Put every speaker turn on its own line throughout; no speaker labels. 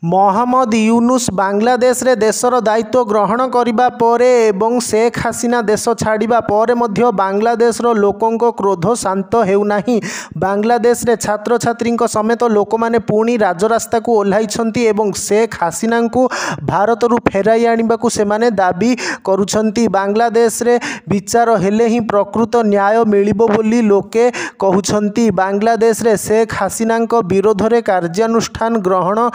मोहम्मद यूनुस बांग्लादेश रे देशर दायित्व ग्रहण करिबा परे एवं शेख हसीना देश छाड़िबा परे मध्य बांग्लादेश रो लोकंको क्रोध शांत हेउनाही। बांग्लादेश रे छात्र छात्री समेत लोक माने पुणी राजरास्ता को ओह्लाइछंती एवं शेख हसीना को भारत रु फेराई आनिबाकू सेमाने दाबी करुछंती। बांग्लादेश रे विचार हेले ही प्रकृत न्याय मिलिबो बोली लोके कहउछंती। बांग्लादेश रे शेख हसीना विरोध रे कार्यानुष्ठान ग्रहण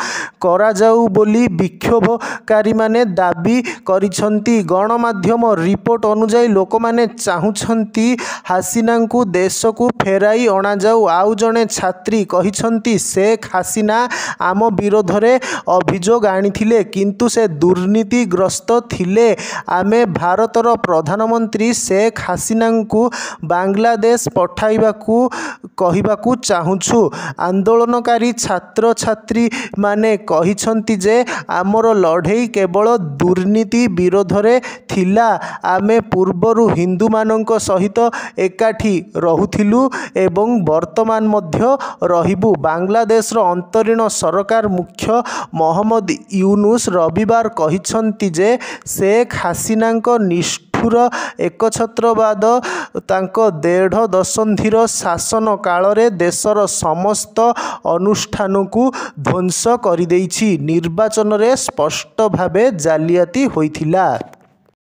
करा जाऊ बोली विक्षोभकारी माने दाबी करिछंती। गणमाध्यम रिपोर्ट अनुसार लोक माने चाहुछंती हसीना को देश को फेराई अणा जाऊ। आउ जणे छात्री कहिछंती शेख हसीना आम विरोध रे अभियोग आनिथिले किंतु से दुर्नीतिग्रस्त थिले। आमे भारतर प्रधानमंत्री शेख हसीना को बांग्लादेश पठाइबाकू कहिबाकू चाहुछु। आंदोलनकारी छात्र छात्री माने कहिछंती जे आमर लड़ाई केवल दुर्नीति विरोध रे थिला। आमे पूर्वरु हिंदू मानक सहित एकाठी रहुथिलु एवं वर्तमान मध्य रहिबु। बांग्लादेश रो अंतरीण सरकार मुख्य मोहम्मद यूनुस रविवार कहिछंती जे शेख हसीना निष्ठुर एकछत्रवाद तांको 1.5 दशंधिर शासन काल रे देशर समस्त अनुष्ठान को ध्वंस कर निर्वाचन रे स्पष्ट भावे जालियाती होइथिला।